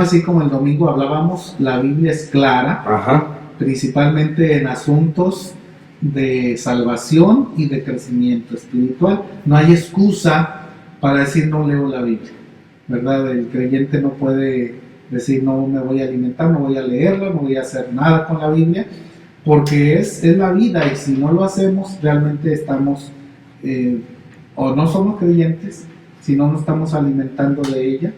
Bueno, así como el domingo hablábamos, la Biblia es clara, principalmente en asuntos de salvación y de crecimiento espiritual. No hay excusa para decir no leo la Biblia, ¿verdad? El creyente no puede decir no me voy a alimentar, no voy a leerla, no voy a hacer nada con la Biblia, porque es la vida, y si no lo hacemos realmente estamos o no somos creyentes, si no nos estamos alimentando de ella,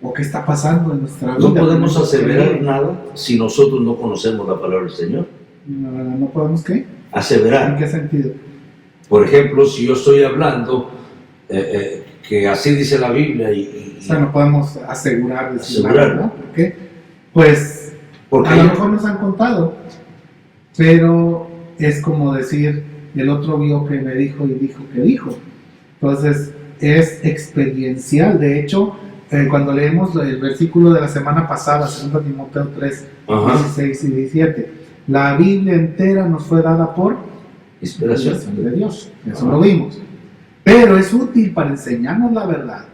o qué está pasando en nuestra vida. No podemos aseverar nada si nosotros no conocemos la palabra del Señor. ¿No podemos qué? Aseverar. ¿En qué sentido? Por ejemplo, si yo estoy hablando que así dice la Biblia o sea, no podemos asegurar, ¿no? ¿Por qué? Pues a lo mejor nos han contado, pero es como decir, el otro vio que me dijo y dijo que dijo. Entonces es experiencial. De hecho, cuando leemos el versículo de la semana pasada, 2 Timoteo 3, 16 y 17, la Biblia entera nos fue dada por inspiración de Dios. Eso lo vimos. Pero es útil para enseñarnos la verdad,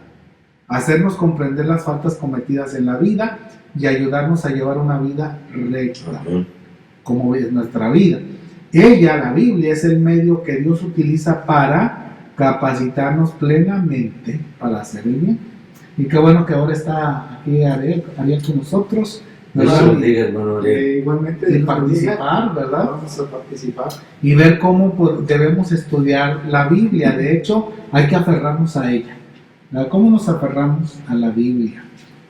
hacernos comprender las faltas cometidas en la vida y ayudarnos a llevar una vida recta, como es nuestra vida. Ella, la Biblia, es el medio que Dios utiliza para capacitarnos plenamente para hacer el bien. Y qué bueno que ahora está aquí Ariel con nosotros. Igualmente de participar, ¿verdad? Vamos a participar y ver cómo debemos estudiar la Biblia. De hecho, hay que aferrarnos a ella. ¿Cómo nos aferramos a la Biblia?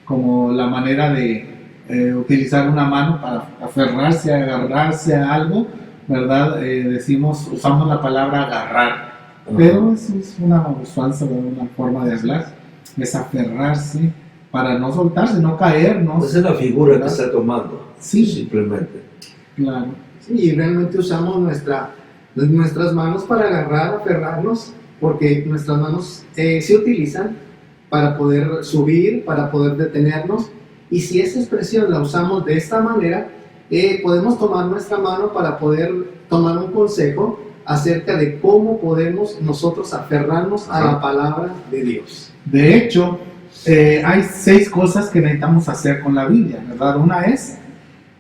Como la manera de utilizar una mano para aferrarse, agarrarse a algo, ¿verdad? Usamos la palabra agarrar, pero eso es una usanza, una forma de hablar, es aferrarse para no soltarse, no caernos. Esa es la figura, ¿verdad?, que está tomando. Sí. Simplemente. Claro. Sí, y realmente usamos nuestras manos para agarrar, aferrarnos, porque nuestras manos se utilizan para poder subir, para poder detenernos, y si esa expresión la usamos de esta manera, podemos tomar nuestra mano para poder tomar un consejo acerca de cómo podemos nosotros aferrarnos a la palabra de Dios. De hecho, hay 6 cosas que necesitamos hacer con la Biblia, ¿verdad? Una es...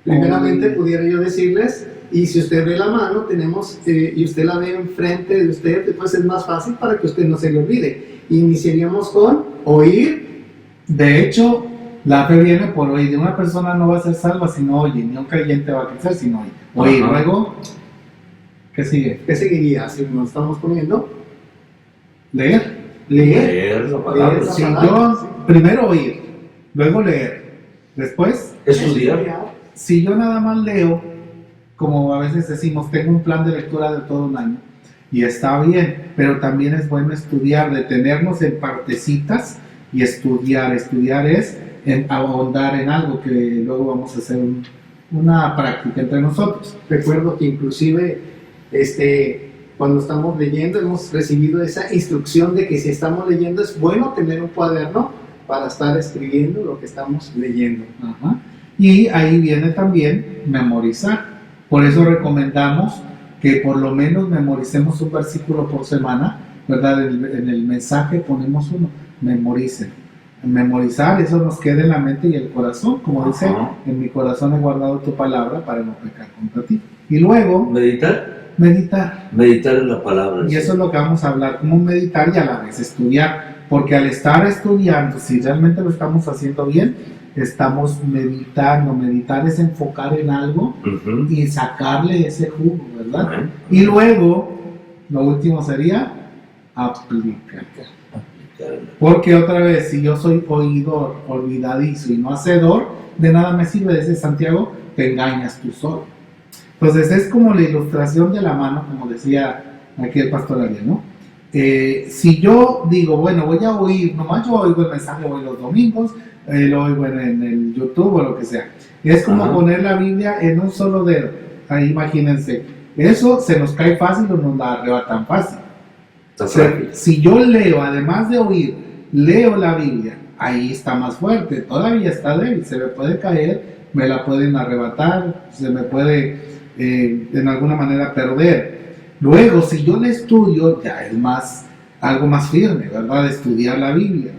Primeramente, pudiera yo decirles, y si usted ve la mano, y usted la ve enfrente de usted, pues es más fácil para que usted no se le olvide. Iniciaríamos con oír. De hecho, la fe viene por oír. De una persona no va a ser salva si no oye, ni un creyente va a crecer si no oye. Oír, luego, ¿qué sigue? ¿Qué seguiría? Si nos estamos poniendo... Leer la palabra. Primero oír, luego leer, después estudiar. Si yo nada más leo, como a veces decimos, tengo un plan de lectura de todo un año, y está bien, pero también es bueno estudiar, detenernos en partecitas y estudiar. Estudiar es ahondar en algo que luego vamos a hacer una práctica entre nosotros. Recuerdo que inclusive cuando estamos leyendo hemos recibido esa instrucción de que si estamos leyendo es bueno tener un cuaderno para estar escribiendo lo que estamos leyendo. Y ahí viene también memorizar. Por eso recomendamos que por lo menos memoricemos un versículo por semana, ¿verdad? En el mensaje ponemos uno, memoricen. Memorizar, eso nos queda en la mente y el corazón, como dice, en mi corazón he guardado tu palabra para no pecar contra ti. Y luego, meditar en la palabra. Y eso es lo que vamos a hablar, como meditar y a la vez estudiar, porque al estar estudiando, si realmente lo estamos haciendo bien, estamos meditando. Meditar es enfocar en algo y sacarle ese jugo, ¿verdad? Y luego, lo último sería aplicar. Porque otra vez, si yo soy oidor, olvidadizo y no hacedor, de nada me sirve, dice Santiago, te engañas tú solo. Entonces es como la ilustración de la mano, como decía aquí el pastor Ariel, ¿no? Si yo digo, bueno, voy a oír, nomás yo oigo el mensaje hoy los domingos, lo oigo en el YouTube o lo que sea. Es como poner la Biblia en un solo dedo. Ahí imagínense, eso se nos cae fácil o nos la arrebatan fácil. Si yo leo, además de oír, leo la Biblia, ahí está más fuerte, todavía está débil, se me puede caer, me la pueden arrebatar, se me puede en alguna manera perder. Luego, si yo la estudio, ya es algo más firme, ¿verdad? Estudiar la Biblia.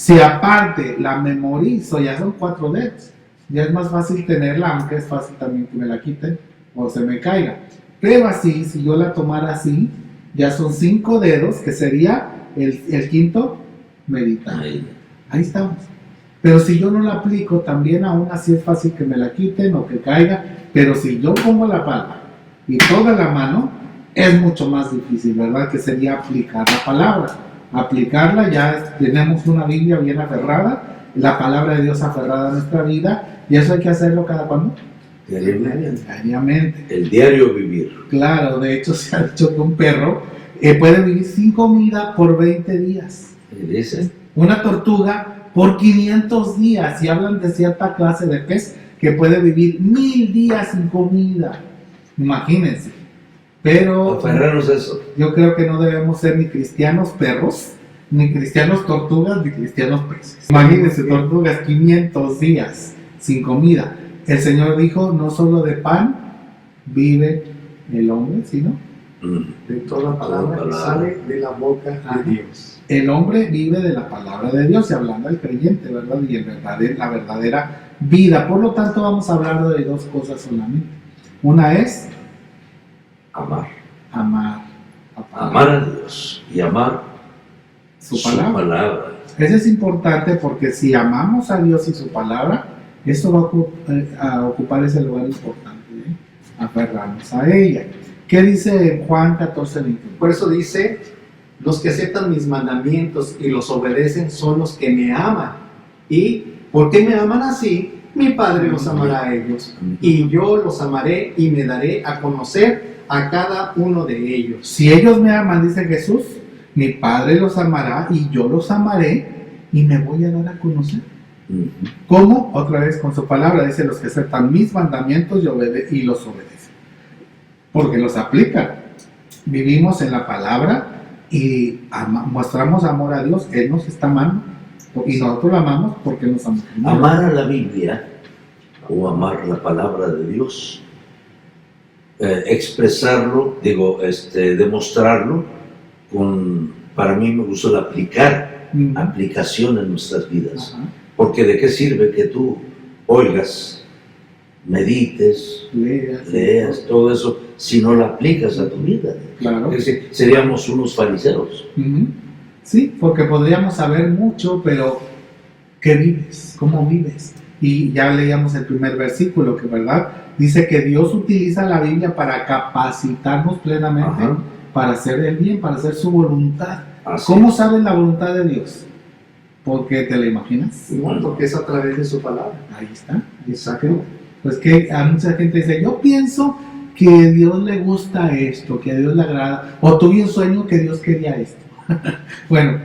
Si aparte la memorizo, ya son 4 dedos. Ya es más fácil tenerla, aunque es fácil también que me la quiten o se me caiga. Pero así, si yo la tomara así, ya son 5 dedos, que sería el quinto, meditar. Ahí estamos. Pero si yo no la aplico, también aún así es fácil que me la quiten o que caiga. Pero si yo pongo la palma y toda la mano, es mucho más difícil, ¿verdad? Que sería aplicar la palabra. Aplicarla, ya tenemos una Biblia bien aferrada, la palabra de Dios aferrada a nuestra vida, y eso hay que hacerlo cada cuándo. Diariamente. El diario vivir. Claro, de hecho se ha dicho que un perro puede vivir sin comida por 20 días. ¿Dice? Una tortuga por 500 días, y hablan de cierta clase de pez que puede vivir 1000 días sin comida. Imagínense. Pero aferrarnos a eso. Yo creo que no debemos ser ni cristianos perros, ni cristianos tortugas, ni cristianos peces. Imagínense, tortugas 500 días sin comida. El Señor dijo, no solo de pan vive el hombre, sino de toda palabra que sale de la boca de Dios. El hombre vive de la palabra de Dios, y hablando del creyente, ¿verdad? Y en verdad, la verdadera vida. Por lo tanto, vamos a hablar de 2 cosas solamente. Una es amar a Dios y amar su palabra. Eso es importante, porque si amamos a Dios y su palabra, eso va a ocupar ese lugar importante, aferrarnos a ella. ¿Qué dice Juan 14:21? Por eso dice, los que aceptan mis mandamientos y los obedecen son los que me aman. ¿Y por qué me aman así? Mi Padre los amará a ellos, y yo los amaré y me daré a conocer a cada uno de ellos. Si ellos me aman, dice Jesús, mi Padre los amará y yo los amaré y me voy a dar a conocer. ¿Cómo? Otra vez con su palabra, dice, los que aceptan mis mandamientos y los obedecen. Porque los aplican. Vivimos en la palabra y mostramos amor a Dios. Él nos está amando y nosotros lo amamos porque nos amamos. Amar a la Biblia o amar la palabra de Dios, expresarlo, demostrarlo, para mí me gusta el aplicación en nuestras vidas. Porque ¿de qué sirve que tú oigas, medites, leas todo eso, si no lo aplicas a tu vida? Claro. Es decir, seríamos unos fariseos. Sí, porque podríamos saber mucho, pero ¿qué vives? ¿Cómo vives? Y ya leíamos el primer versículo, que verdad dice que Dios utiliza la Biblia para capacitarnos plenamente para hacer el bien, para hacer su voluntad. ¿Cómo sabes la voluntad de Dios? ¿Porque te la imaginas? No, porque es a través de su palabra. Ahí está, exacto. Pues que a mucha gente dice, yo pienso que a Dios le gusta esto, que a Dios le agrada, o tuve un sueño que Dios quería esto. Bueno,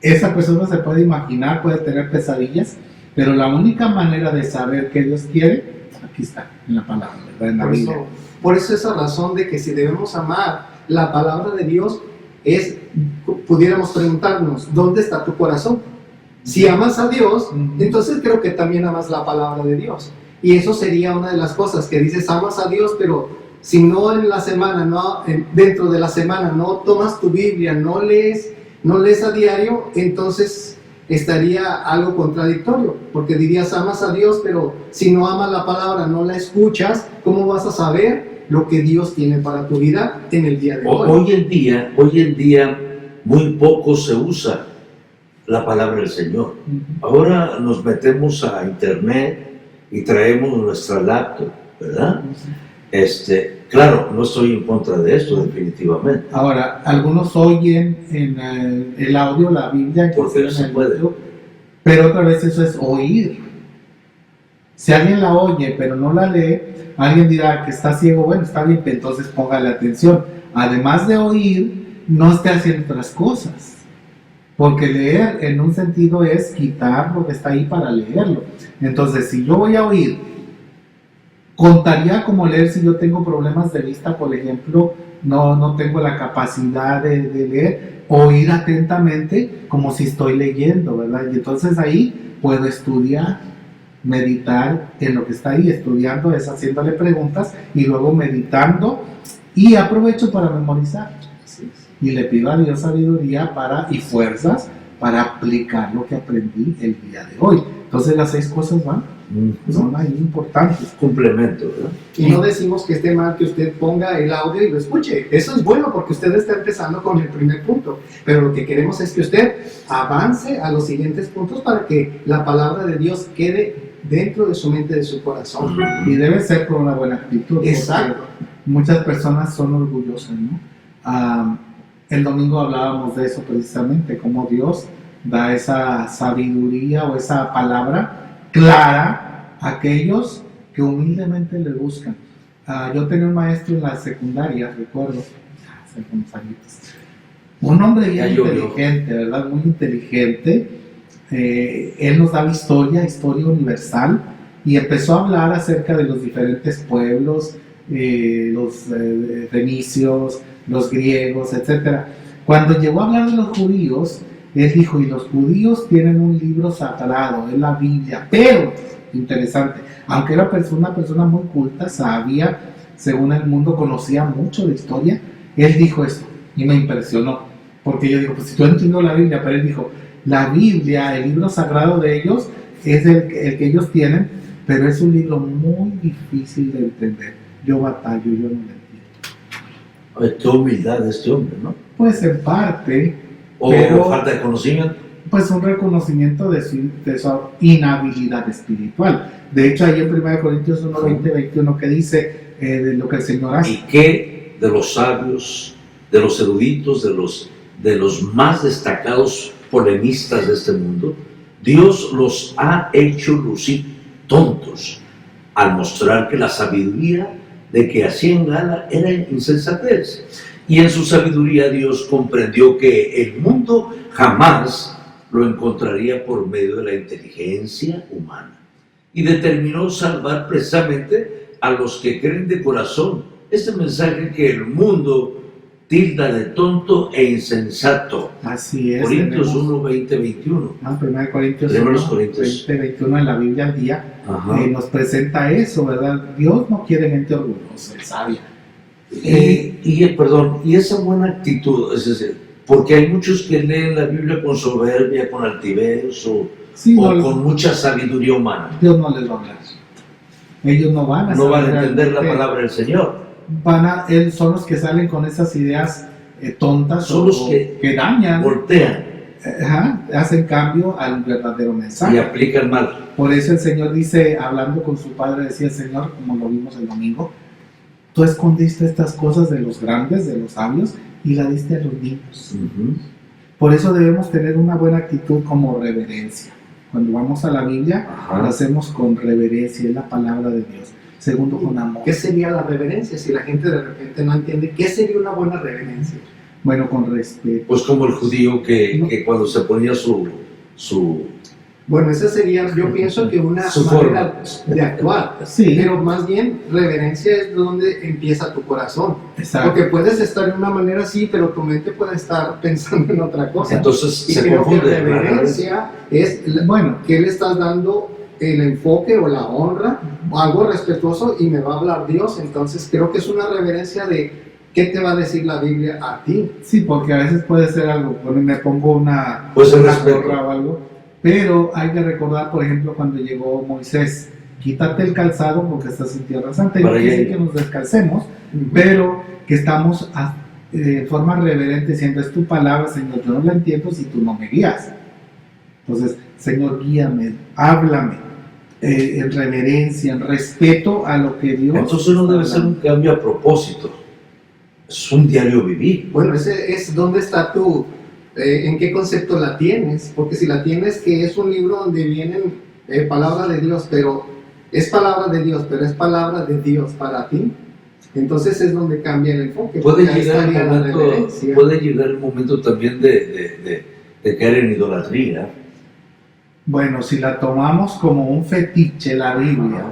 esa persona se puede imaginar, puede tener pesadillas, pero la única manera de saber qué Dios quiere, aquí está, en la palabra, ¿verdad? En la Biblia. Por eso esa razón de que si debemos amar la palabra de Dios, pudiéramos preguntarnos, ¿dónde está tu corazón? Si amas a Dios, entonces creo que también amas la palabra de Dios. Y eso sería una de las cosas que dices, amas a Dios, pero si no en la semana, dentro de la semana, no tomas tu Biblia, no lees a diario, entonces estaría algo contradictorio, porque dirías, amas a Dios, pero si no amas la palabra, no la escuchas, ¿cómo vas a saber lo que Dios tiene para tu vida en el día de hoy? Hoy en día muy poco se usa la palabra del Señor. Ahora nos metemos a internet y traemos nuestra laptop, ¿verdad? Claro, no estoy en contra de esto, definitivamente. Ahora, algunos oyen en el audio la Biblia, porque no se puede. YouTube, pero otra vez eso es oír. Si alguien la oye pero no la lee, alguien dirá que está ciego. Bueno, está bien, entonces póngale atención. Además de oír, no esté haciendo otras cosas. Porque leer en un sentido es quitar lo que está ahí para leerlo. Entonces, si yo voy a oír, contaría como leer si yo tengo problemas de vista, por ejemplo, no tengo la capacidad de leer, oír atentamente como si estoy leyendo, ¿verdad? Y entonces ahí puedo estudiar, meditar en lo que está ahí. Estudiando es haciéndole preguntas y luego meditando, y aprovecho para memorizar. Y le pido a Dios sabiduría y fuerzas para aplicar lo que aprendí el día de hoy. Entonces las 6 cosas son ahí importantes. Complemento, ¿verdad? Y no decimos que esté mal que usted ponga el audio y lo escuche. Eso es bueno porque usted está empezando con el primer punto. Pero lo que queremos es que usted avance a los siguientes puntos para que la palabra de Dios quede dentro de su mente, de su corazón. Y debe ser con una buena actitud. Exacto. Muchas personas son orgullosas, ¿no? El domingo hablábamos de eso precisamente, cómo Dios da esa sabiduría o esa palabra clara a aquellos que humildemente le buscan. Yo tenía un maestro en la secundaria, recuerdo, hace unos añitos, un hombre bien inteligente, ¿verdad? Muy inteligente. Él nos daba historia universal, y empezó a hablar acerca de los diferentes pueblos, los fenicios, los griegos, etc. Cuando llegó a hablar de los judíos, él dijo, y los judíos tienen un libro sagrado, es la Biblia, pero, interesante, aunque era una persona muy culta, sabia, según el mundo conocía mucho de historia, él dijo esto, y me impresionó, porque yo digo, pues si yo entiendo la Biblia, pero él dijo, la Biblia, el libro sagrado de ellos, es el que ellos tienen, pero es un libro muy difícil de entender. Yo batallo, yo no lo entiendo. Qué humildad de este hombre, ¿no? Pues en parte, O pero, falta de conocimiento. pues un reconocimiento de su inhabilidad espiritual. De hecho, ahí en 1 Corintios 1, 20, 21, que dice de lo que el Señor hace. ¿Y qué de los sabios, de los eruditos, de los más destacados polemistas de este mundo? Dios los ha hecho lucir tontos al mostrar que la sabiduría de que hacían gala era insensatez. Y en su sabiduría Dios comprendió que el mundo jamás lo encontraría por medio de la inteligencia humana, y determinó salvar precisamente a los que creen de corazón este mensaje que el mundo tilda de tonto e insensato. Así es. Corintios 1, 20, 21. 1 Corintios 1, 20, 21 en la Biblia al día nos presenta eso, ¿verdad? Dios no quiere gente orgullosa, sabia. Y esa buena actitud, es decir, porque hay muchos que leen la Biblia con soberbia, con altivez o con mucha sabiduría humana. Dios no les va a hablar. Ellos no van a entender la palabra del Señor. Son los que salen con esas ideas tontas, son los que dañan, voltean, hacen cambio al verdadero mensaje y aplican mal. Por eso el Señor dice, hablando con su padre, decía el Señor, como lo vimos el domingo, tú escondiste estas cosas de los grandes, de los sabios, y la diste a los niños. Por eso debemos tener una buena actitud como reverencia. Cuando vamos a la Biblia, lo hacemos con reverencia, es la palabra de Dios. Segundo, con amor. ¿Qué sería la reverencia? Si la gente de repente no entiende, ¿qué sería una buena reverencia? Bueno, con respeto. Pues como el judío que cuando se ponía su Bueno, esa sería, yo pienso que una manera de actuar. Sí. Pero más bien, reverencia es donde empieza tu corazón. Exacto. Porque puedes estar de una manera así, pero tu mente puede estar pensando en otra cosa. Entonces y se creo confunde. Que reverencia es, que le estás dando el enfoque o la honra, algo respetuoso, y me va a hablar Dios. Entonces creo que es una reverencia de qué te va a decir la Biblia a ti. Sí, porque a veces puede ser algo, me pongo una gorra o algo, pero hay que recordar, por ejemplo, cuando llegó Moisés, quítate el calzado porque estás en tierra santa, y no quiere decir que nos descalcemos, pero que estamos de forma reverente diciendo, es tu palabra, Señor, yo no la entiendo si tú no me guías. Entonces, Señor, guíame, háblame. En reverencia, en respeto a lo que Dios... Entonces no debe ser un cambio a propósito, es un diario vivir. Bueno, ese es donde está tu... ¿en qué concepto la tienes? Porque si la tienes que es un libro donde vienen palabra de Dios, pero es palabra de Dios, pero es palabra de Dios para ti, entonces es donde cambia el enfoque. Puede llegar el momento también de caer en idolatría. Bueno, si la tomamos como un fetiche la Biblia,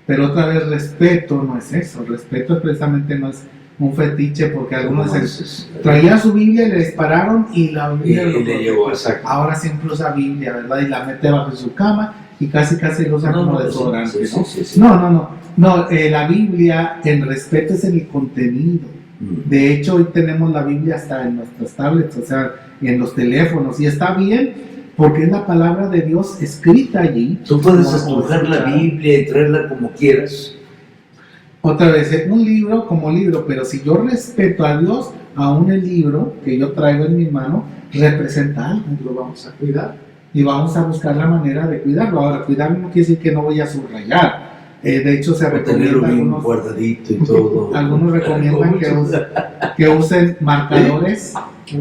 pero otra vez respeto no es eso, respeto precisamente no es un fetiche, porque algunos traía su Biblia y le dispararon y la Biblia le llevó, ahora siempre usa Biblia, ¿verdad? Y la mete bajo su cama y casi lo usa como desodorante, ¿no? No, la Biblia en respeto es en el contenido, De hecho, hoy tenemos la Biblia hasta en nuestras tablets, o sea, en los teléfonos, y está bien porque es la palabra de Dios escrita allí. Tú puedes estrujar la Biblia y traerla como quieras. Otra vez, un libro como libro, pero si yo respeto a Dios, aún el libro que yo traigo en mi mano representa algo. Lo vamos a cuidar. Y vamos a buscar la manera de cuidarlo. Ahora, cuidarlo no quiere decir que no voy a subrayar. De hecho, se recomienda bien guardadito y todo. Algunos recomiendan que usen marcadores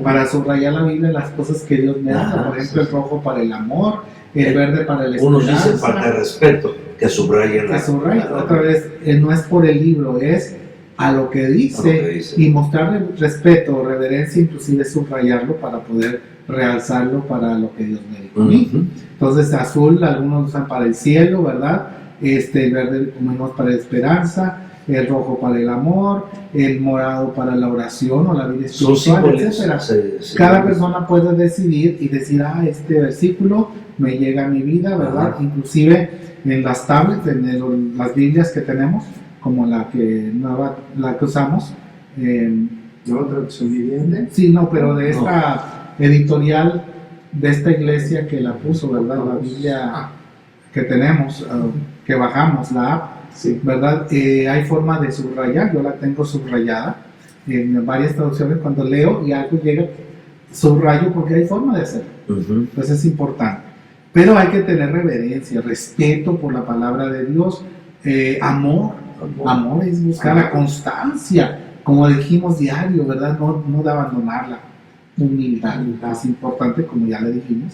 para subrayar la Biblia, las cosas que Dios me da. Por ejemplo, el rojo para el amor, el verde para el esperanza. Unos dicen para el respeto, que subrayen. Que subrayen. Otra vez, no es por el libro, es a lo que dice, y mostrarle respeto, reverencia, inclusive subrayarlo para poder realzarlo para lo que Dios me dijo a mí. Entonces, azul, algunos usan para el cielo, ¿verdad? El verde, como vimos, para la esperanza, el rojo para el amor, el morado para la oración o la vida espiritual, etc. Cada persona puede decidir y decir, este versículo me llega a mi vida, ¿verdad? Inclusive en las tablets, en las Biblias que tenemos, como la que usamos. ¿No? ¿Traducción viviente? Sí, no, pero de esta editorial, de esta iglesia que la puso, ¿verdad? La Biblia que tenemos, que bajamos, la app, sí, ¿verdad? Hay forma de subrayar, yo la tengo subrayada en varias traducciones. Cuando leo y algo llega, subrayo porque hay forma de hacerlo. Entonces es importante. Pero hay que tener reverencia, respeto por la palabra de Dios, amor es buscar la constancia, como dijimos, diario, ¿verdad? No de abandonarla. Humildad es importante, como ya le dijimos,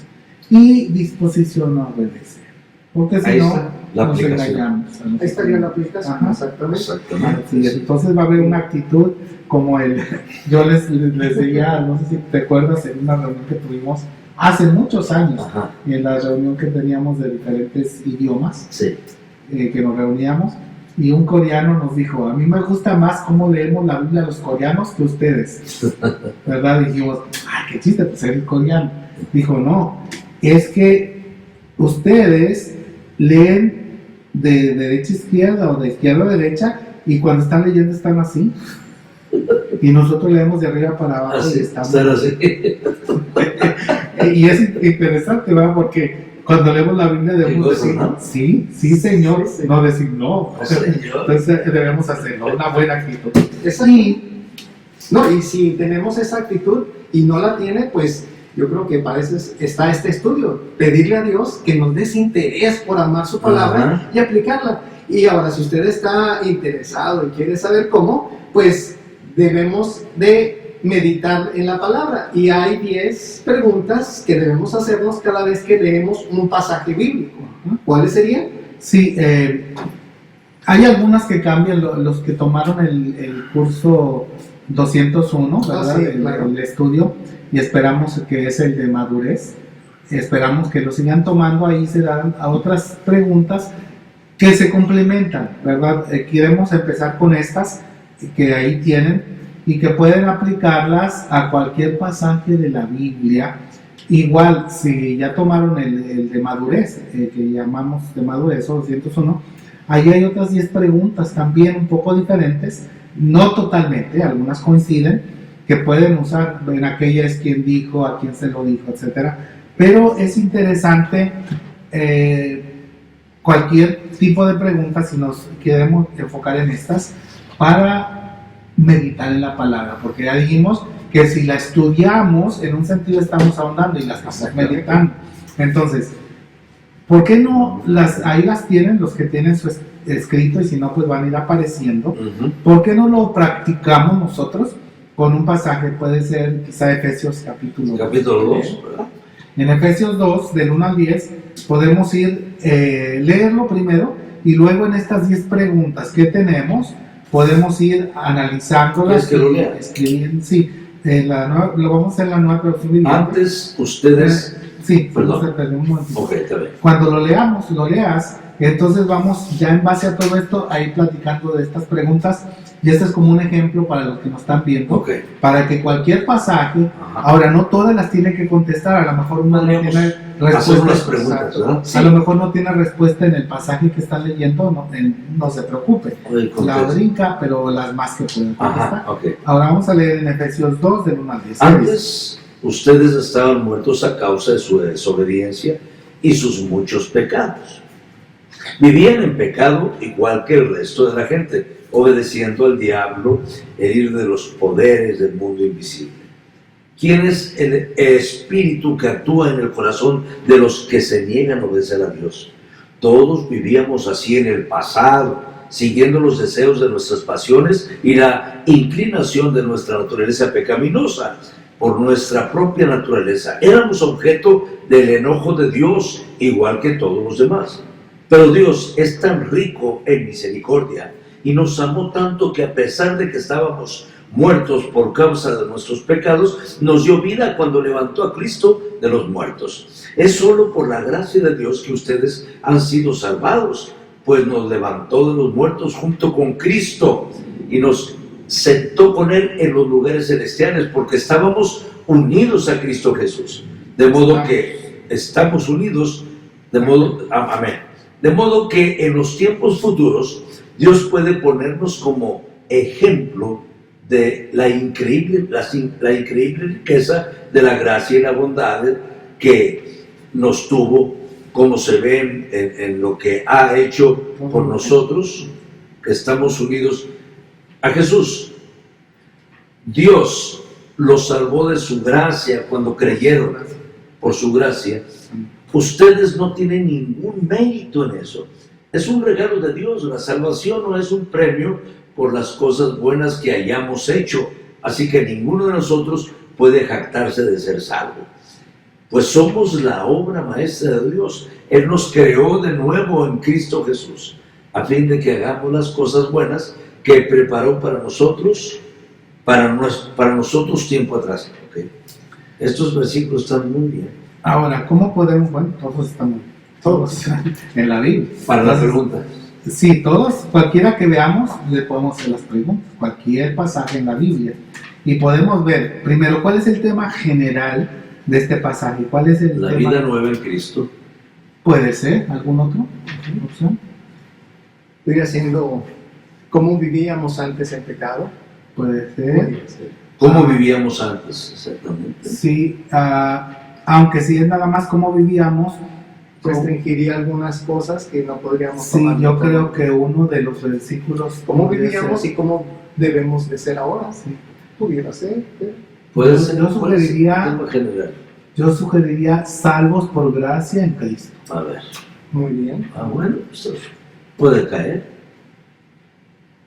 y disposición a obedecer. Porque si no, nos engañamos. Ahí estaría la aplicación. Exactamente. Sí, entonces va a haber una actitud como yo les decía, no sé si te acuerdas, en una reunión que tuvimos hace muchos años, en la reunión que teníamos de diferentes idiomas, que nos reuníamos, y un coreano nos dijo, a mí me gusta más cómo leemos la Biblia los coreanos que ustedes, ¿verdad? Dijimos, qué chiste, pues el coreano. Dijo, no, es que ustedes leen de derecha a izquierda o de izquierda a derecha, y cuando están leyendo están así, y nosotros leemos de arriba para abajo y estamos así. Y es interesante, ¿verdad? Porque cuando leemos la Biblia debemos decir, ¿no? Sí, señor, sí. No decir no. Entonces debemos hacerlo, una buena actitud. Y si tenemos esa actitud y no la tiene, pues yo creo que para eso está este estudio, pedirle a Dios que nos dé ese interés por amar su palabra y aplicarla. Y ahora, si usted está interesado y quiere saber cómo, pues debemos de meditar en la palabra, y hay 10 preguntas que debemos hacernos cada vez que leemos un pasaje bíblico. ¿Cuáles serían? Sí, hay algunas que cambian, los que tomaron el curso 201, ¿verdad? El estudio, y esperamos que es el de madurez, esperamos que lo sigan tomando. Ahí se dan a otras preguntas que se complementan, ¿verdad? Queremos empezar con estas que ahí tienen, y que pueden aplicarlas a cualquier pasaje de la Biblia. Igual, si ya tomaron el de madurez, que llamamos de madurez, o 201, ahí hay otras 10 preguntas también un poco diferentes, no totalmente, algunas coinciden, que pueden usar. En aquella es quién dijo, a quién se lo dijo, etc. Pero es interesante cualquier tipo de preguntas, si nos queremos enfocar en estas, para meditar en la palabra, porque ya dijimos que si la estudiamos, en un sentido estamos ahondando y la estamos meditando. Entonces, ¿por qué no ahí las tienen los que tienen su escrito, y si no, pues van a ir apareciendo? ¿Por qué no lo practicamos nosotros con un pasaje? Puede ser quizá Efesios capítulo 2. En Efesios 2, del 1 al 10, podemos ir, leerlo primero, y luego en estas 10 preguntas que tenemos, podemos ir analizándolas. Sí, lo vamos a hacer en la nueva traducción viviente. Antes ustedes... Sí, perdón. Cuando lo leas, entonces vamos ya en base a todo esto a ir platicando de estas preguntas, Y este es como un ejemplo para los que nos están viendo, Ok. para que cualquier pasaje, Ajá. ahora no todas las tiene que contestar, a lo mejor uno no Podríamos tiene hacer unas respuesta. preguntas, ¿verdad? A lo mejor no tiene respuesta en el pasaje que está leyendo, no se preocupe. Oye, La contesta. brinca, pero las más que pueden contestar. Ajá, ok. Ahora vamos a leer en Efesios 2, del 1 al 10. Antes, ustedes estaban muertos a causa de su desobediencia y sus muchos pecados. Vivían en pecado igual que el resto de la gente, obedeciendo al diablo, el ir de los poderes del mundo invisible. ¿Quién es el espíritu que actúa en el corazón de los que se niegan a obedecer a Dios? Todos vivíamos así en el pasado, siguiendo los deseos de nuestras pasiones y la inclinación de nuestra naturaleza pecaminosa. Por nuestra propia naturaleza éramos objeto del enojo de Dios, igual que todos los demás. Pero Dios es tan rico en misericordia y nos amó tanto que, a pesar de que estábamos muertos por causa de nuestros pecados, nos dio vida cuando levantó a Cristo de los muertos. Es solo por la gracia de Dios que ustedes han sido salvados, pues nos levantó de los muertos junto con Cristo y nos sentó con Él en los lugares celestiales, porque estábamos unidos a Cristo Jesús. De modo que estamos unidos, amén. De modo que en los tiempos futuros Dios puede ponernos como ejemplo de la increíble riqueza de la gracia y la bondad que nos tuvo, como se ve en lo que ha hecho por nosotros, que estamos unidos a Jesús. Dios los salvó de su gracia cuando creyeron por su gracia. Ustedes no tienen ningún mérito en eso. Es un regalo de Dios. La salvación no es un premio por las cosas buenas que hayamos hecho. Así que ninguno de nosotros puede jactarse de ser salvo. Pues somos la obra maestra de Dios. Él nos creó de nuevo en Cristo Jesús, a fin de que hagamos las cosas buenas que preparó para nosotros tiempo atrás. ¿Okay? Estos versículos están muy bien. Ahora, ¿cómo podemos? Bueno, todos estamos en la Biblia. Para la pregunta. Sí, todos, cualquiera que veamos, le podemos hacer las preguntas, cualquier pasaje en la Biblia. Y podemos ver, primero, ¿cuál es el tema general de este pasaje? ¿Cuál es el La tema? vida nueva en Cristo. ¿Puede ser algún otro opción? Estoy haciendo cómo vivíamos antes en pecado. Puede ser. Podría ser. ¿Cómo vivíamos antes? Exactamente. Sí, aunque si es nada más cómo vivíamos, Restringiría algunas cosas que no podríamos sí, tomar. yo creo que uno de los versículos... ¿Cómo podría vivíamos ser- y cómo debemos de ser ahora? Sí. Pudiera ser. Puede Yo ser. sugeriría- Tema general. Yo sugeriría salvos por gracia en Cristo. A ver. Muy bien. Bueno, pues, puede caer.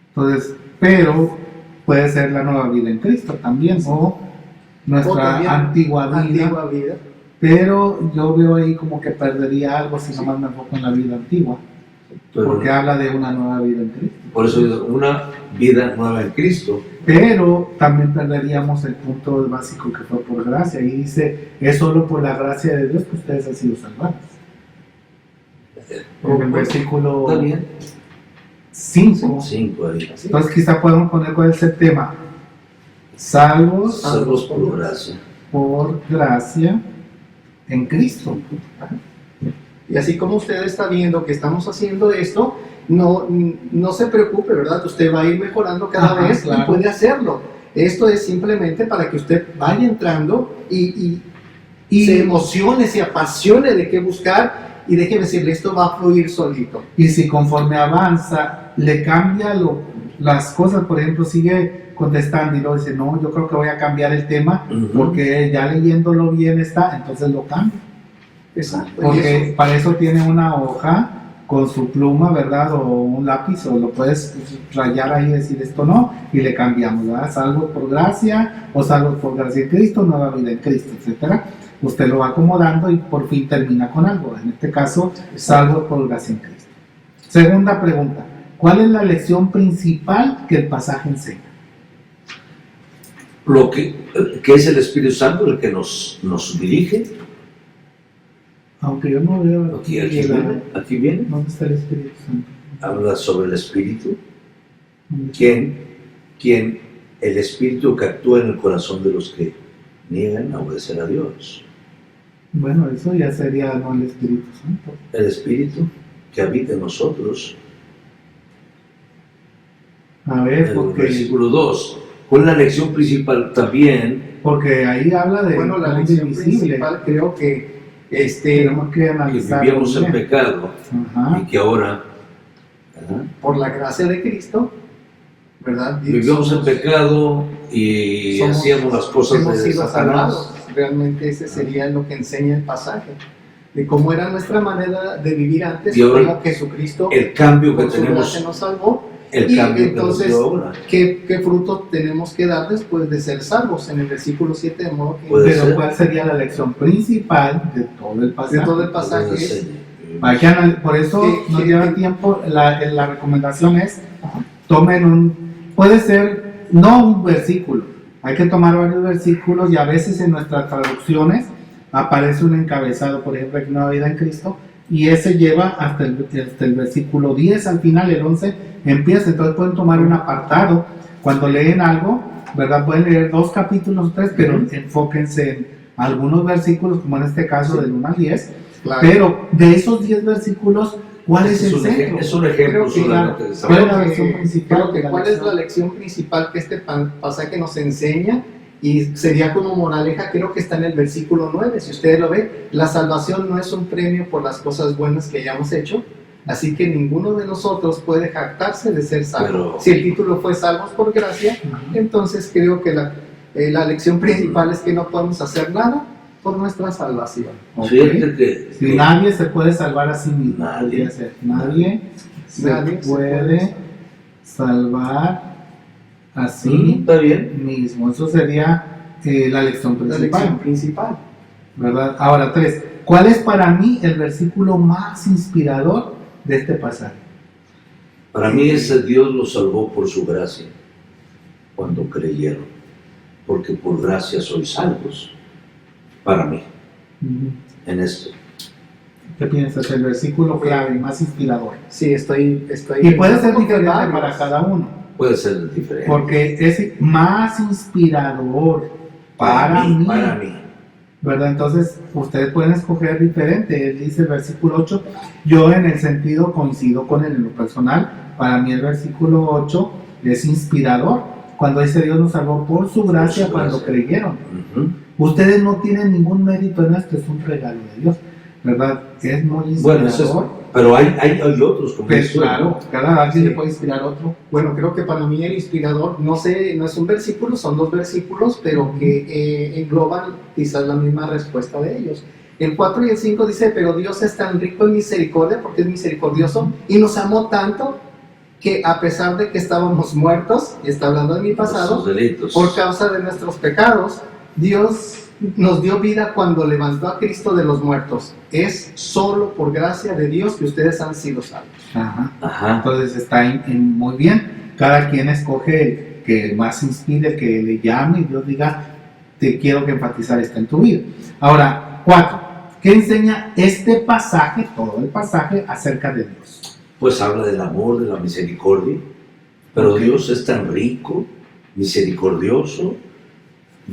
Entonces, pero puede ser la nueva vida en Cristo también, o nuestra O también antigua vida. Antigua vida. Pero yo veo ahí como que perdería algo si nomás me enfoco en la vida antigua, Pero, porque habla de una nueva vida en Cristo. por eso digo, una vida nueva en Cristo. Pero también perderíamos el punto básico que fue por gracia. Y dice, es solo por la gracia de Dios que ustedes han sido salvados. En el versículo Está bien. 5. 5 ahí. Entonces quizá podemos poner cuál es el tema. Salvos Salvos por gracia. por gracia en Cristo. Y así como usted está viendo que estamos haciendo esto, no se preocupe, ¿verdad? Usted va a ir mejorando cada Ajá, vez claro. y puede hacerlo. Esto es simplemente para que usted vaya entrando y se emocione, se apasione de qué buscar, y déjeme decirle, esto va a fluir solito. Y si conforme avanza, le cambia las cosas, por ejemplo, sigue contestando y luego dice, no, yo creo que voy a cambiar el tema, Ujú. porque ya leyéndolo bien está, entonces lo cambia. Exacto. Y Porque eso- para eso tiene una hoja con su pluma, ¿verdad? O un lápiz, o lo puedes rayar ahí y decir esto no, y le cambiamos, ¿verdad? Salvo por gracia, o salvo por gracia en Cristo, nueva vida en Cristo, etcétera. Usted lo va acomodando y por fin termina con algo. En este caso, salvo por gracia en Cristo. Segunda pregunta, ¿cuál es la lección principal que el pasaje enseña? Lo que es el Espíritu Santo el que nos dirige. Aunque yo no veo Aquí viene. ¿Dónde está el Espíritu Santo? Habla sobre el Espíritu. ¿Quién el espíritu que actúa en el corazón de los que niegan a obedecer a Dios. Bueno, eso ya sería no el Espíritu Santo. El espíritu que habita en nosotros. A ver, El porque, versículo 2. ¿Cuál es la lección principal también? porque ahí habla de Bueno, la mundo lección invisible. principal creo que Tenemos que Que analizar. vivíamos en pecado Ajá. y que ahora, ¿verdad? por la gracia de Cristo, ¿verdad? Vivíamos en pecado y hacíamos las cosas hemos de sido Satanás. salvados. Realmente ese sería lo que enseña el pasaje, de cómo era nuestra manera de vivir antes, Y ahora cómo Jesucristo El cambio que por su gracia tenemos, nos salvó, el y cambio que nos entonces, dio ahora. ¿qué fruto tenemos que dar después de ser salvos? En el versículo 7, de modo que Puede Pero ser. ¿cuál sería la lección principal de todo el pasaje? de todo el pasaje es Hay que por eso que- nos que- lleva tiempo. La recomendación es tomen puede ser no un versículo, hay que tomar varios versículos y a veces en nuestras traducciones aparece un encabezado, por ejemplo, aquí Nueva Vida en Cristo, y ese lleva hasta el versículo 10, al final el 11 empieza, entonces pueden tomar un apartado, cuando leen algo, ¿verdad? Pueden leer 2 capítulos, 3, pero enfóquense en algunos versículos, como en este caso del 1 al 10, claro, pero de esos 10 versículos, ¿cuál es el centro? Es un ejemplo Creo que, solamente de ¿cuál es saber. la lección principal? creo que cuál es la lección principal que este pasaje nos enseña, y sería como moraleja, creo que está en el versículo 9, si ustedes lo ven, la salvación no es un premio por las cosas buenas que hayamos hecho, así que ninguno de nosotros puede jactarse de ser salvo. Pero- Si el título fue salvos por gracia, entonces creo que la lección principal es que no podemos hacer nada por nuestra salvación. Ok. Fíjate que Si nadie se puede salvar a sí mismo, Nadie. podría ser. Nadie se Nadie se puede puede salvar a sí está bien. mismo. Eso sería la lección La lección principal, principal. ¿verdad? Ahora, 3. ¿Cuál es para mí el versículo más inspirador de este pasaje? Para mí ese Dios los salvó por su gracia, cuando creyeron, porque por gracia sois salvos. Para mí, en esto. ¿Qué piensas? El versículo clave, más inspirador. Sí, estoy Y puede ser porque diferente varios. para cada uno, Puede ser diferente. porque es más inspirador para mí. Para mí. ¿Verdad? Entonces, ustedes pueden escoger diferente. Él dice el versículo 8. Yo en el sentido coincido con él en lo personal. Para mí el versículo 8 es inspirador. Cuando dice Dios nos salvó por su gracia su cuando gracia. creyeron. Ujú. Ustedes no tienen ningún mérito en esto, es un regalo de Dios. ¿Verdad? Es muy inspirador. Bueno, eso es, pero hay otros como Pues eso. claro, cada alguien Sí. le puede inspirar a otro. Bueno, creo que para mí el inspirador, no sé, no es un versículo, son 2 versículos, pero que engloban quizás la misma respuesta de ellos. El 4 y el 5 dice, pero Dios es tan rico en misericordia, porque es misericordioso, y nos amó tanto que a pesar de que estábamos muertos, y está hablando de mi pasado, Sus delitos. por causa de nuestros pecados, Dios nos dio vida cuando levantó a Cristo de los muertos. Es solo por gracia de Dios que ustedes han sido salvos. Ajá. Ajá. Entonces está muy bien. Cada quien escoge el que más inspire, el que le llame y Dios diga, te quiero que enfatizar esto en tu vida. Ahora, 4. ¿Qué enseña este pasaje, todo el pasaje, acerca de Dios? Pues habla del amor, de la misericordia. Pero Ok. Dios es tan rico, misericordioso,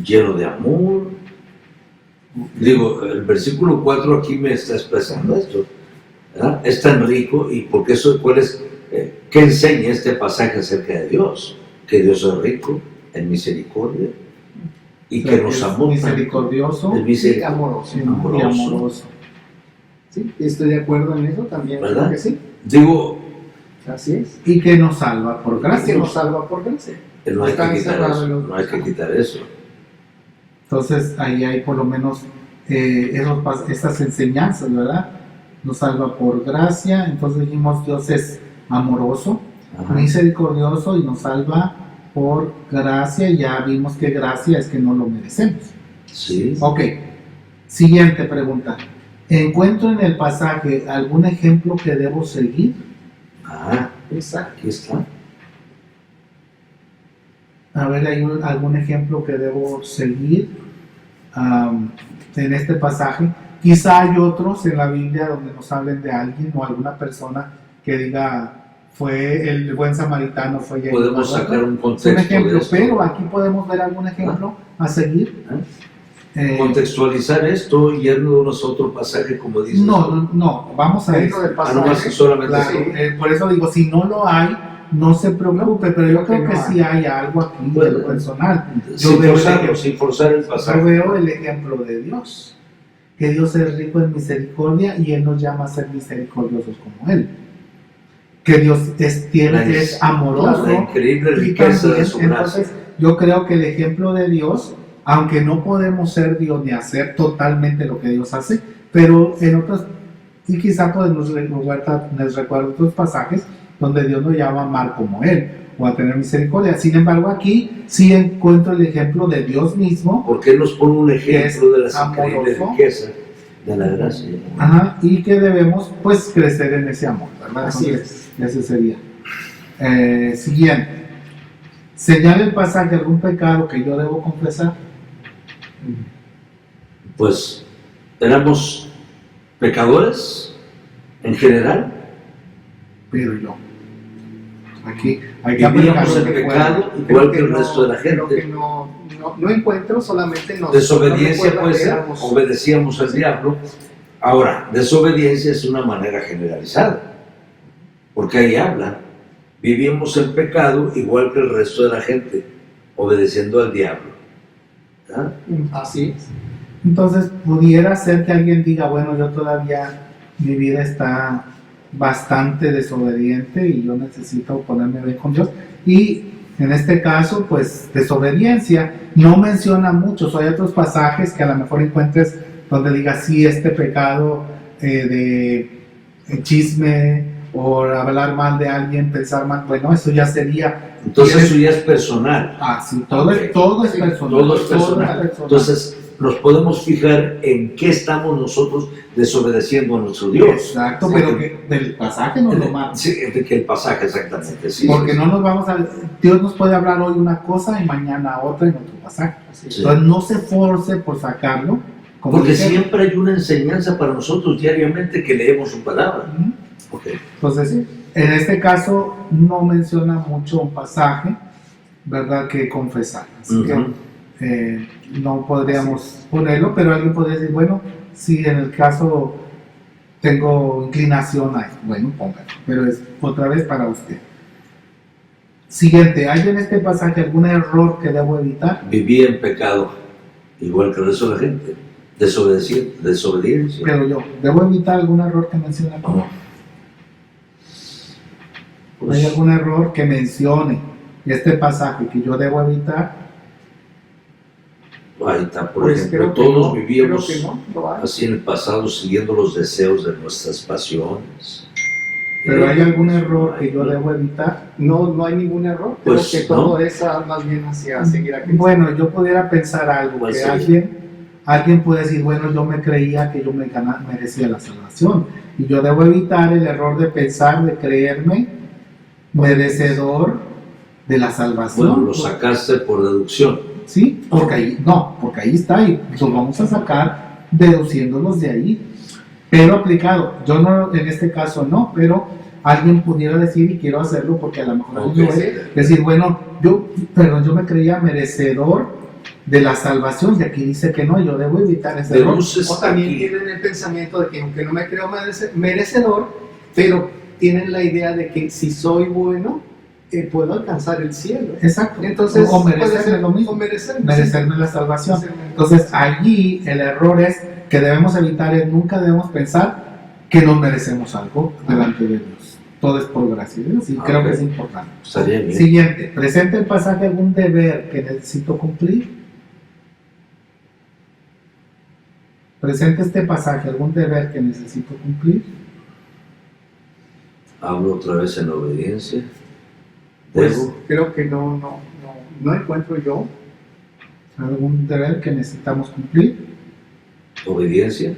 lleno de amor. Digo, el versículo 4 aquí me está expresando esto, ¿verdad? Es tan rico y porque eso, ¿qué enseña este pasaje acerca de Dios? Que Dios es rico en misericordia y O sea, que nos es amó misericordioso tanto. Es Y misericordioso. amoroso. y amoroso. amoroso. Sí, estoy de acuerdo en eso también. ¿Verdad? Creo que sí, Digo, así es. Y que nos salva por Que gracia. nos salva por gracia. no hay Está que quitar encerrado eso, en los- no hay que quitar eso. Entonces ahí hay por lo menos esas enseñanzas, ¿verdad? Nos salva por gracia. Entonces dijimos Dios es amoroso, Ajá. misericordioso y nos salva por gracia. Ya vimos que gracia es que no lo merecemos. Sí. Ok, siguiente pregunta. ¿Encuentro en el pasaje algún ejemplo que debo seguir? Ah, Exacto. aquí está. A ver, ¿hay algún ejemplo que debo seguir en este pasaje? Quizá hay otros en la Biblia donde nos hablen de alguien o alguna persona que diga, fue el buen samaritano, fue Jairo. Podemos sacar un Es contexto un ejemplo, de esto. pero aquí podemos ver algún ejemplo a seguir. Contextualizar esto y irnos a otro pasaje, como dices. No, vamos a Dentro eso. del Nomás que pasaje, solamente Claro, sí. por eso digo, si no lo hay, no se preocupe, pero yo creo que sí hay algo aquí de Bueno, lo personal. Sin forzar el Yo pasaje. veo el ejemplo de Dios, que Dios es rico en misericordia y Él nos llama a ser misericordiosos como Él. Que Dios es amoroso. La increíble Y riqueza de también, su gracia. entonces, yo creo que el ejemplo de Dios, aunque no podemos ser Dios ni hacer totalmente lo que Dios hace, pero en otras, y quizá podemos recordar otros pasajes donde Dios nos llama a amar como Él o a tener misericordia. Sin embargo, aquí sí encuentro el ejemplo de Dios mismo. Porque Él nos pone un ejemplo de la increíble amoroso. riqueza de la gracia. Ajá, y que debemos pues crecer en ese amor, ¿verdad? Así Entonces, ese sería. Siguiente. Señala el pasaje algún pecado que yo debo confesar. Pues éramos pecadores en general. Pero yo. Aquí hay Vivíamos en que pecado Creo igual que el resto de la creo que gente. no encuentro, solamente nos Desobediencia, nos pues, recuerda que éramos- obedecíamos al diablo. Ahora, desobediencia es una manera generalizada, porque ahí habla, vivimos en pecado igual que el resto de la gente, obedeciendo al diablo. ¿Ah? Así es. Entonces, pudiera ser que alguien diga, bueno, yo todavía, mi vida está bastante desobediente y yo necesito ponerme bien con Dios. Y en este caso, pues, desobediencia no menciona muchos. Hay otros pasajes que a lo mejor encuentres donde diga, sí, este pecado de chisme o hablar mal de alguien, pensar mal, bueno, eso ya sería... Entonces eso ya es personal. Sí, todo es Sí, personal. Todo es personal. Entonces nos podemos fijar en qué estamos nosotros desobedeciendo a nuestro Dios. Exacto, Sí. pero que del pasaje nos lo marca. Sí, de que el pasaje exactamente. Sí, Porque sí, no nos vamos a... Dios nos puede hablar hoy una cosa y mañana otra en otro pasaje. Así es. Sí. Entonces no se force por sacarlo. Como Porque dije. siempre hay una enseñanza para nosotros diariamente que leemos su palabra. Ujú. Ok. Entonces, en este caso no menciona mucho un pasaje, ¿verdad? Que confesar. Así Ujú. que no podríamos ponerlo, pero alguien podría decir, bueno, si en el caso tengo inclinación a esto, bueno, póngalo, pero es otra vez para usted. Siguiente, ¿hay en este pasaje algún error que debo evitar? Vivía en pecado, igual que el resto de la gente. Desobediencia. Pero yo, ¿debo evitar algún error que menciona aquí? No. Pues, ¿Hay algún error que mencione este pasaje que yo debo evitar? ahí está, por Pues ejemplo, creo que todos no, vivíamos creo que no, lo hay. así en el pasado siguiendo los deseos de nuestras pasiones. ¿Pero hay algún error que yo debo evitar? No hay ningún error, creo Pues, que todo es más bien hacia seguir a Cristo. Bueno, yo pudiera pensar algo, Pues que sí. alguien puede decir, bueno, yo me creía que yo merecía la salvación, y yo debo evitar el error de pensar, de creerme merecedor de la salvación. Bueno, lo sacaste por deducción. Sí, porque ahí está, y los vamos a sacar deduciéndolos de ahí. Pero aplicado, yo no, en este caso no, pero alguien pudiera decir, y quiero hacerlo porque a lo mejor Ok. yo decir, bueno, yo me creía merecedor de la salvación, y aquí dice que no, yo debo evitar ese error. Deduces O también aquí. tienen el pensamiento de que aunque no me creo merecedor, pero tienen la idea de que si soy bueno, puedo alcanzar el cielo. Exacto, Entonces, o puede merecerme ser- lo mismo, o merecerme, merecerme la salvación. sí. Entonces allí el error es que debemos evitar, es nunca debemos pensar que no merecemos algo delante de Dios. Todo es por gracia de Dios, y creo Ok. que es importante. Estaría bien. Siguiente, presenta el pasaje algún deber que necesito cumplir. Presenta este pasaje algún deber que necesito cumplir. Hablo otra vez en obediencia. Pues Debo. creo que no encuentro yo. Algún deber que necesitamos cumplir. Obediencia.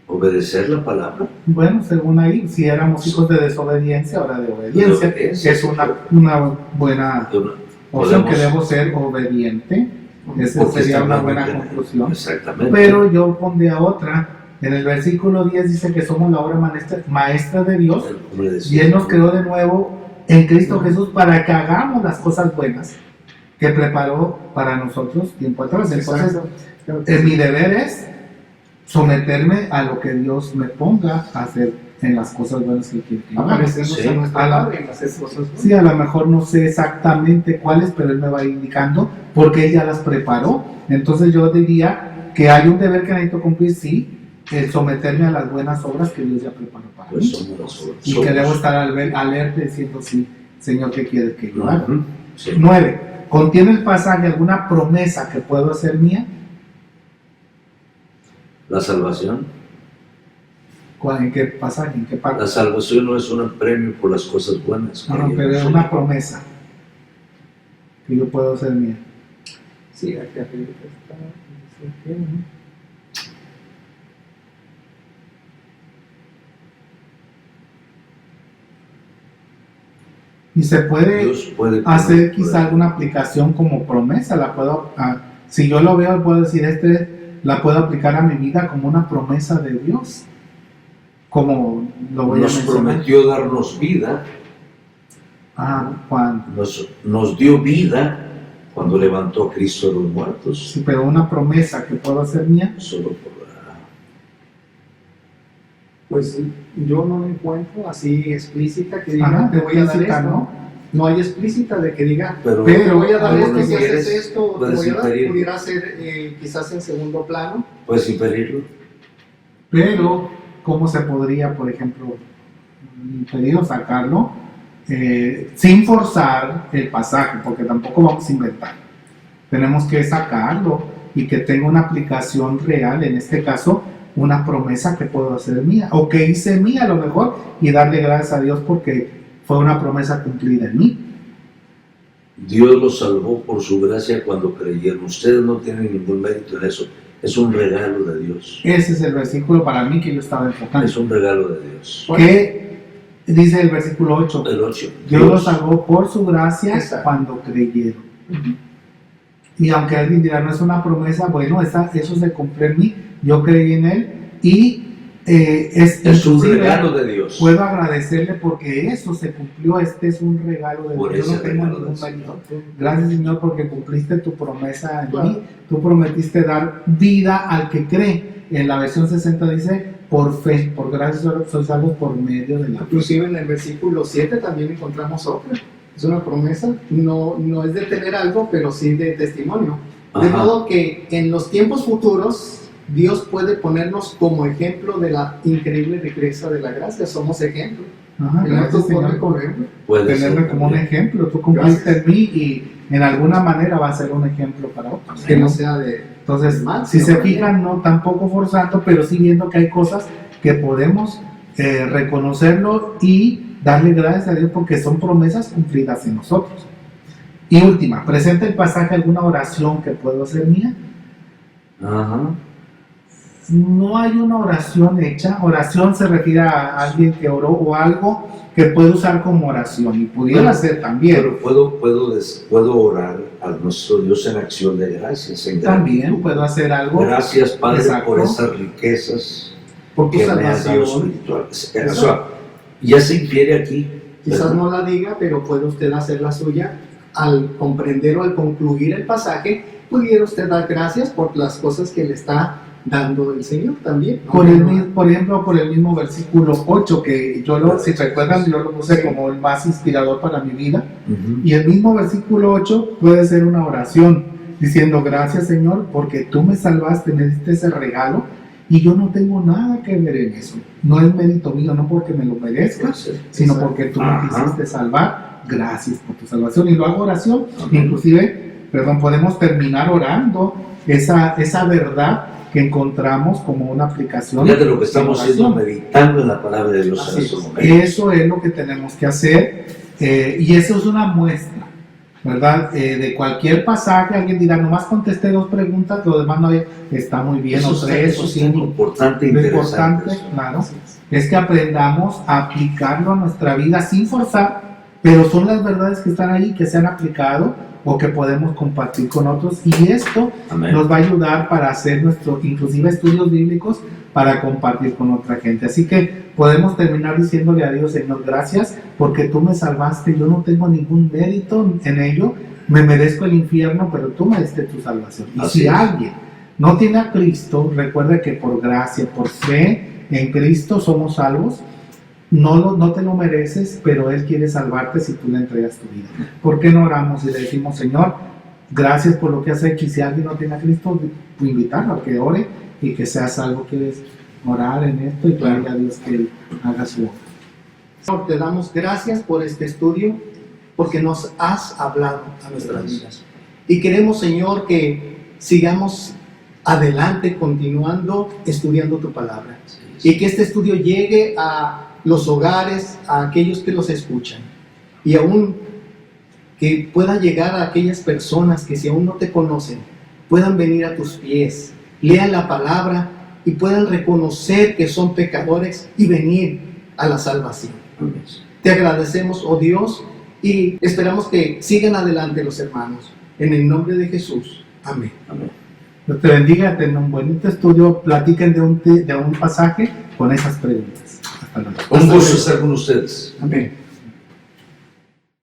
Obedecer la palabra. Bueno, según ahí, si éramos hijos de desobediencia, ahora de obediencia, De obediencia, es una buena opción, que debo ser obediente. Esa Porque sería está una hablando buena de- conclusión. Exactamente. Pero yo pondría otra. En el versículo 10 dice que somos la obra maestra de Dios, Como le y decía, Él nos creó de nuevo en Cristo Jesús para que hagamos las cosas buenas que preparó para nosotros tiempo atrás. Entonces, mi deber es someterme a lo que Dios me ponga a hacer en las cosas buenas que quiere que haga. Aparecernos Sí. a nuestra Padre en hacer cosas buenas. Sí, a lo mejor no sé exactamente cuáles, pero Él me va indicando porque Él ya las preparó. Entonces yo diría que hay un deber que necesito cumplir, sí, el someterme a las buenas obras que Dios ya preparó para Pues mí. somos las obras. Y que debo estar alerta diciendo, sí, Señor, ¿qué quiere que yo haga? Ujú. Sí. 9. ¿Contiene el pasaje alguna promesa que puedo hacer mía? La salvación. ¿En qué pasaje? ¿En qué parte? La salvación no es un premio por las cosas buenas. que No, haríamos. pero es una promesa que yo puedo hacer mía. Sí, aquí arriba está. Y se puede Dios puede hacer quizá alguna aplicación como promesa. La puedo, si yo lo veo, puedo decir, la puedo aplicar a mi vida como una promesa de Dios. Como lo voy a nos mencionar. prometió darnos vida, Juan. nos dio vida cuando levantó a Cristo de los muertos. Sí, pero una promesa que puedo hacer mía. Solo por Pues yo no la encuentro así explícita que diga, Ajá, te voy a dar explícita, esto. ¿no? No hay explícita de que diga, pero te voy a dar como esto no si quieres, haces esto, o te puedes voy a dar, inferirlo. pudiera ser quizás en segundo plano. puedes inferirlo. Pero, ¿cómo se podría, por ejemplo, impedir o sacarlo? Sin forzar el pasaje, porque tampoco vamos a inventar. Tenemos que sacarlo y que tenga una aplicación real, en este caso, una promesa que puedo hacer mía, o que hice mía a lo mejor, y darle gracias a Dios porque fue una promesa cumplida en mí. Dios los salvó por su gracia cuando creyeron. Ustedes no tienen ningún mérito en eso. Es un regalo de Dios. Ese es el versículo para mí que yo estaba enfocando. Es un regalo de Dios. ¿Qué dice el versículo 8? El 8. Dios los salvó por su gracia Exacto. cuando creyeron. Y aunque alguien dirá, no es una promesa, bueno, eso se cumplió en mí, yo creí en Él y Es un inclusive, regalo de Dios. puedo agradecerle porque eso se cumplió, es un regalo de Por Dios, yo no ese tengo regalo ningún del mérito. Gracias, Señor, porque cumpliste tu promesa en Claro. mí, tú prometiste dar vida al que cree. En la versión 60 dice, por fe, por gracia soy salvo por medio de la fe. Inclusive en el versículo 7 también encontramos otra. Es una promesa, no es de tener algo, pero sí de testimonio. De Ajá. modo que en los tiempos futuros Dios puede ponernos como ejemplo de la increíble riqueza de la gracia. Somos ejemplo. Ajá, En gracias, esto Señor, pone como por ejemplo. Puede tenerme ser como un también. ejemplo. Tú cumpliste en mí y en alguna manera va a ser un ejemplo para otros. Que no sea de Entonces, mal, si sino se también. fijan, no tampoco forzando, pero sí viendo que hay cosas que podemos reconocerlo y darle gracias a Dios porque son promesas cumplidas en nosotros. Y última, presenta el pasaje alguna oración que puedo hacer mía. Ajá. No hay una oración hecha. Oración se refiere a alguien que oró o algo que puede usar como oración y pudiera Pero- ser también. Pero puedo orar a nuestro Dios en acción de gracias. En También gratitud. puedo hacer algo Gracias, Padre, Exacto. por esas riquezas por tu que me has dado salvación. espirituales. O sea, ya se infiere aquí. Quizás ¿verdad? no la diga, pero puede usted hacer la suya. Al comprender o al concluir el pasaje, pudiera usted dar gracias por las cosas que le está dando el Señor también. por ejemplo, por el mismo versículo 8, que si recuerdan, yo lo puse Sí. como el más inspirador para mi vida. Ujú. Y el mismo versículo 8 puede ser una oración diciendo, gracias Señor, porque tú me salvaste, me diste ese regalo y yo no tengo nada que ver en eso. No es mérito mío, no porque me lo merezca, Puede ser. sino Exacto. porque tú me Ajá. quisiste salvar. Gracias por tu salvación. Y lo hago oración. Ajá. Inclusive, podemos terminar orando esa verdad que encontramos como una aplicación. Fíjate lo que estamos en haciendo, oración. meditando en la palabra de Dios Así en es. estos momentos. Eso es lo que tenemos que hacer. Y eso es una muestra, ¿verdad? De cualquier pasaje, alguien dirá, nomás contesté 2 preguntas, lo demás no hay. Está muy bien, o 3 o Eso es tan 5. importante e Lo interesante. importante, claro, es que aprendamos a aplicarlo a nuestra vida sin forzar, pero son las verdades que están ahí, que se han aplicado o que podemos compartir con otros, y esto Amén. nos va a ayudar para hacer nuestros, inclusive estudios bíblicos, para compartir con otra gente. Así que podemos terminar diciéndole a Dios: Señor, gracias porque tú me salvaste, yo no tengo ningún mérito en ello, me merezco el infierno, pero tú me diste tu salvación. Y Así si es. alguien no tiene a Cristo, recuerda que por gracia, por fe en Cristo somos salvos. No te lo mereces, pero Él quiere salvarte si tú le entregas tu vida. ¿Por qué no oramos y le decimos: Señor, gracias por lo que has hecho? Y si alguien no tiene a Cristo, pues invitarlo a que ore y que sea salvo. ¿Quieres orar en esto y pedirle a Dios que Él haga su obra? Señor, te damos gracias por este estudio, porque nos has hablado a nuestras vidas. Y queremos, Señor, que sigamos adelante, continuando estudiando tu palabra. Y que este estudio llegue a los hogares, a aquellos que los escuchan. Y aún que pueda llegar a aquellas personas que, si aún no te conocen, puedan venir a tus pies, lean la palabra y puedan reconocer que son pecadores y venir a la salvación. Amén. Te agradecemos, oh Dios, y esperamos que sigan adelante los hermanos. En el nombre de Jesús. Amén. Amén. Dios te bendiga, ten un bonito estudio, platiquen de un pasaje con esas preguntas. Hasta luego. Un gusto estar con ustedes. Amén.